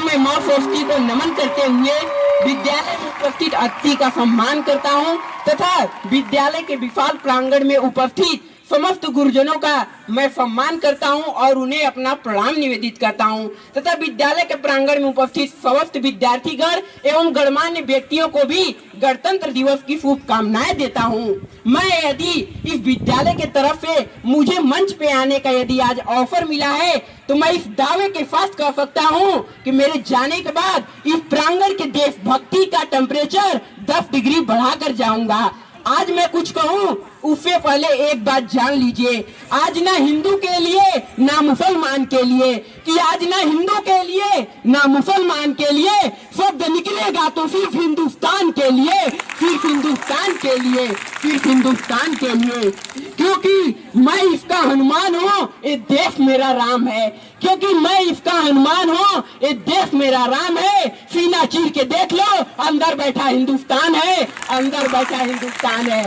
मैं माँ षष्ठी को नमन करते हुए विद्यालय में उपस्थित अतिथि का सम्मान करता हूँ तथा विद्यालय के विशाल प्रांगण में उपस्थित समस्त गुरुजनों का मैं सम्मान करता हूं और उन्हें अपना प्रणाम निवेदित करता हूं तथा विद्यालय के प्रांगण में उपस्थित समस्त विद्यार्थीगण एवं गणमान्य व्यक्तियों को भी गणतंत्र दिवस की शुभकामनाएं देता हूं। मैं यदि इस विद्यालय के तरफ से मुझे मंच पे आने का यदि आज ऑफर मिला है तो मैं इस दावे के साथ कह सकता हूं कि मेरे जाने के बाद इस प्रांगण के देशभक्ति का टेम्परेचर 10 डिग्री बढ़ाकर जाऊंगा। आज मैं कुछ कहूँ उससे पहले एक बात जान लीजिए, आज ना हिंदू के लिए ना मुसलमान के लिए, कि आज ना हिंदू के लिए ना मुसलमान के लिए शब्द निकलेगा तो सिर्फ हिंदुस्तान के लिए, सिर्फ हिंदुस्तान के लिए, सिर्फ हिंदुस्तान के लिए। क्योंकि मैं इसका हनुमान हूँ, ये देश मेरा राम है। क्योंकि मैं इसका हनुमान हूँ, ये देश मेरा राम है। सीना चीर के देख लो, अंदर बैठा हिंदुस्तान है, अंदर बैठा हिंदुस्तान है।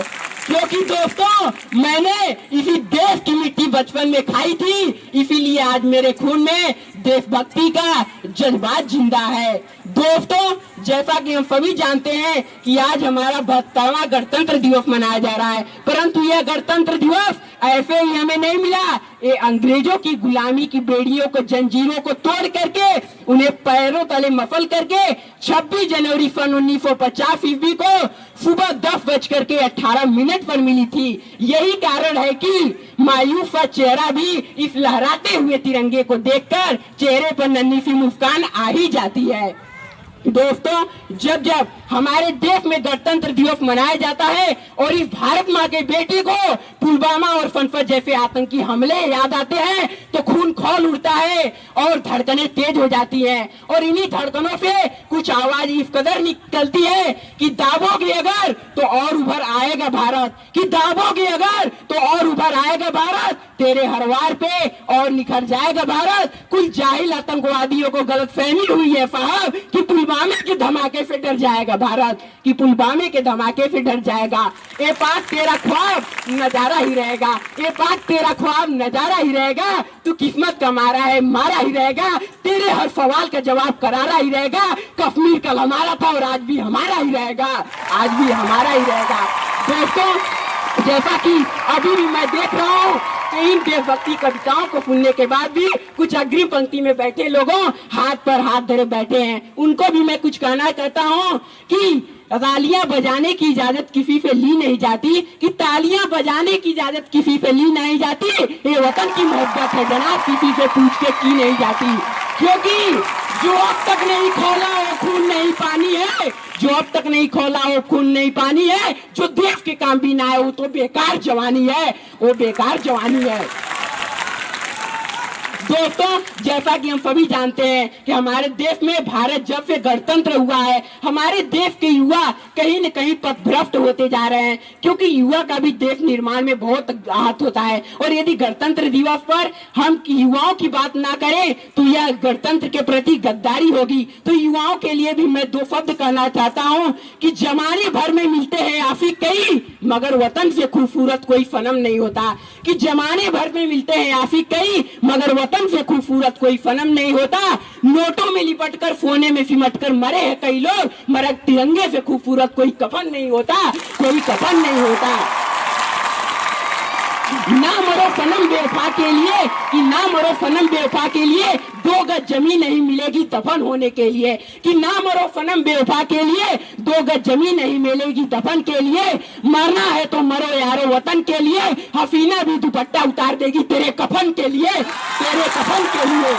क्योंकि दोस्तों मैंने इसी देश की मिट्टी बचपन में खाई थी, इसीलिए आज मेरे खून में देशभक्ति का जज्बात जिंदा है। दोस्तों जैसा कि हम सभी जानते हैं कि आज हमारा 72वां गणतंत्र दिवस मनाया जा रहा है, परंतु यह गणतंत्र दिवस ऐसे ही हमें नहीं मिला। ये अंग्रेजों की गुलामी की बेड़ियों को, जंजीरों को तोड़ करके, उन्हें पैरों तले मसल करके 26 जनवरी सन 1950 ईस्वी को सुबह 10:18 पर मिली थी। यही कारण है कि मायूस सा चेहरा भी इस लहराते हुए तिरंगे को देखकर चेहरे पर नन्ही सी मुस्कान आ ही जाती है। दोस्तों जब जब हमारे देश में गणतंत्र दिवस मनाया जाता है और इस भारत माँ के बेटे को पुलवामा और पनपत जैसे आतंकी हमले याद आते हैं तो खून खौल उठता है और धड़कनें तेज हो जाती हैं। और इन्हीं धड़कनों से कुछ आवाज इस कदर निकलती है कि दाबोगे अगर तो और उभर आएगा भारत, कि दाबोगे अगर तो और उभर आएगा भारत, तेरे हर वार पे और निखर जाएगा भारत। कुछ जाहिल आतंकवादियों को गलतफहमी हुई है साहब कि पुलवामा के धमाके से डर जाएगा भारत, कि पुलवामा के धमाके से डर जाएगा। ये बात तेरा ख्वाब नजारा ही रहेगा, ये बात तेरा ख्वाब नजारा ही रहेगा। तू किस्मत का मारा है, मारा ही रहेगा। तेरे हर सवाल का जवाब करारा ही रहेगा। कश्मीर कल हमारा था और आज भी हमारा ही रहेगा, आज भी हमारा ही रहेगा। दोस्तों जैसा कि अभी भी मैं देख रहा हूँ इन देशभक्ति कविताओं को सुनने के बाद भी कुछ अग्रिम पंक्ति में बैठे लोगों हाथ पर हाथ धरे बैठे हैं, उनको भी मैं कुछ कहना चाहता हूँ कि तालियां बजाने की इजाजत किसी से ली नहीं जाती, कि तालियां बजाने की इजाजत किसी से ली नहीं जाती। ये वतन की मोहब्बत है जनाब, किसी से पूछ के की नहीं जाती। क्योंकि जो अब तक नहीं खोला वो खून नहीं पानी है, जो अब तक नहीं खोला वो खून नहीं पानी है। जो देश के काम भी ना है वो तो बेकार जवानी है, वो बेकार जवानी है। दोस्तों जैसा कि हम सभी जानते हैं कि हमारे देश में भारत जब से गणतंत्र हुआ है हमारे देश के युवा कहीं न कहीं पथभ्रष्ट होते जा रहे हैं, क्योंकि युवा का भी देश निर्माण में बहुत हाथ होता है। और यदि गणतंत्र दिवस पर हम युवाओं की बात ना करें तो यह गणतंत्र के प्रति गद्दारी होगी। तो युवाओं के लिए भी मैं 2 शब्द कहना चाहता हूँ कि जमाने भर में मिलते हैं आशिक कई, मगर वतन से खूबसूरत कोई सनम नहीं होता। कि जमाने भर में मिलते हैं आशिक कई, मगर वतन से खूबसूरत कोई सनम नहीं होता। नोटों में लिपटकर सोने में सिमटकर मरे हैं कई लोग, मगर तिरंगे से खूबसूरत कोई कफन नहीं होता, कोई कफन नहीं होता। ना मरो सनम बेवफा के लिए, कि ना मरो सनम बेवफा के लिए 2 गज जमीन नहीं मिलेगी दफन होने के लिए, कि ना मरो सनम बेवफा के लिए 2 गज जमीन नहीं मिलेगी दफन के लिए। मरना है तो मरो यारो वतन के लिए, हसीना भी दुपट्टा उतार देगी तेरे कफन के लिए, तेरे कफन के लिए।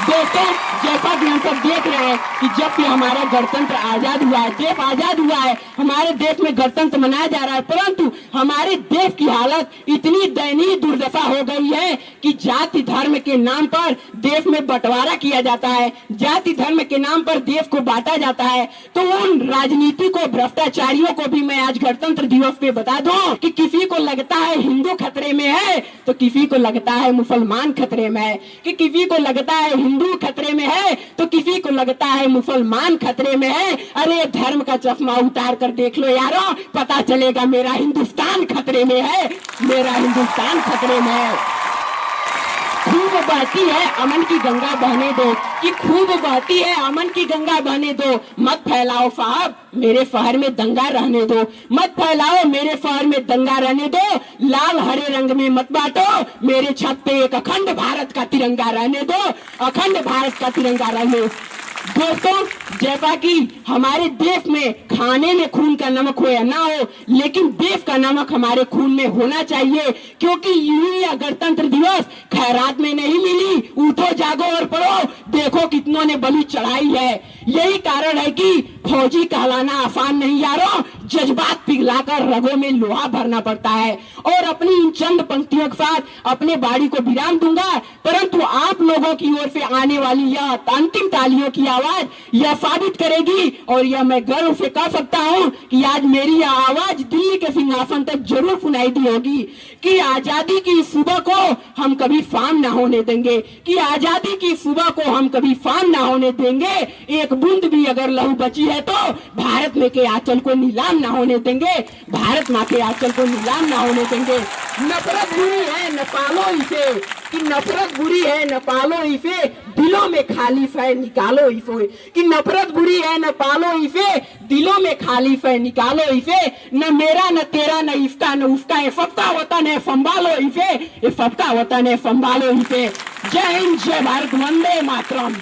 दोस्तों जैसा कि हम सब देख रहे हैं कि जब से हमारा गणतंत्र आजाद हुआ है, देश आजाद हुआ है, हमारे देश में गणतंत्र मनाया जा रहा है, परंतु हमारे देश की हालत इतनी दयनीय दुर्दशा हो गई है कि जाति धर्म के नाम पर देश में बंटवारा किया जाता है, जाति धर्म के नाम पर देश को बांटा जाता है। तो उन राजनीति को, भ्रष्टाचारियों को भी मैं आज गणतंत्र दिवस पे बता दूं कि किसी को लगता है हिंदू खतरे में है तो किसी को लगता है मुसलमान खतरे में है, कि किसी को लगता है हिंदू खतरे में है तो किसी को लगता है मुसलमान खतरे में है। अरे धर्म का चश्मा उतार कर देख लो यारो, पता चलेगा मेरा हिंदुस्तान खतरे में है, मेरा हिंदुस्तान खतरे में है। खूब बहती है अमन की गंगा बहने दो, कि खूब बहती है अमन की गंगा बहने दो, मत फैलाओ साहब मेरे शहर में दंगा रहने दो, मत फैलाओ मेरे शहर में दंगा रहने दो, लाल हरे रंग में मत बांटो, मेरे छत पे एक अखंड भारत का तिरंगा रहने दो, अखंड भारत का तिरंगा रहने। दोस्तों, जैसा कि हमारे देश में खाने में खून का नमक हो या ना हो, लेकिन देश का नमक हमारे खून में होना चाहिए, क्योंकि यूं या गणतंत्र दिवस खैरात में नहीं मिली, उठो जागो और पढ़ो, देखो कितनों ने बलि चढ़ाई है। यही कारण है कि फौजी कहलाना आसान नहीं यारों, जज्बात पिघलाकर रगों में लोहा भरना पड़ता है। और अपनी इन चंद पंक्तियों के साथ अपने बाड़ी को विराम दूंगा, परंतु आप लोगों की ओर से आने वाली यह अंतिम तालियों की आवाज यह साबित करेगी, और यह मैं गर्व से कह सकता हूं कि आज मेरी यह आवाज दिल्ली के सिंहासन तक जरूर सुनाई दी होगी, कि आजादी की सुबह को हम कभी फाम ना होने देंगे, कि आजादी की सुबह को हम कभी फाम ना होने देंगे, एक बूंद भी अगर लहू बची है तो भारत में के आंचल को नीलाम ना होने देंगे, भारत माँ के आंचल को नीलाम ना होने देंगे। नफरत बुरी है न पालो इसे, कि नफरत बुरी है न पालो इसे, दिलों में खाली है निकालो इसे, कि नफरत बुरी है न पालो इसे, दिलों में खाली है निकालो इसे, न मेरा न तेरा न इसका न उसका, ये सबका वतन है संभालो इसे, ये सबका वतन है संभालो इसे। जय हिंद, जय भारत, वंदे मातरम।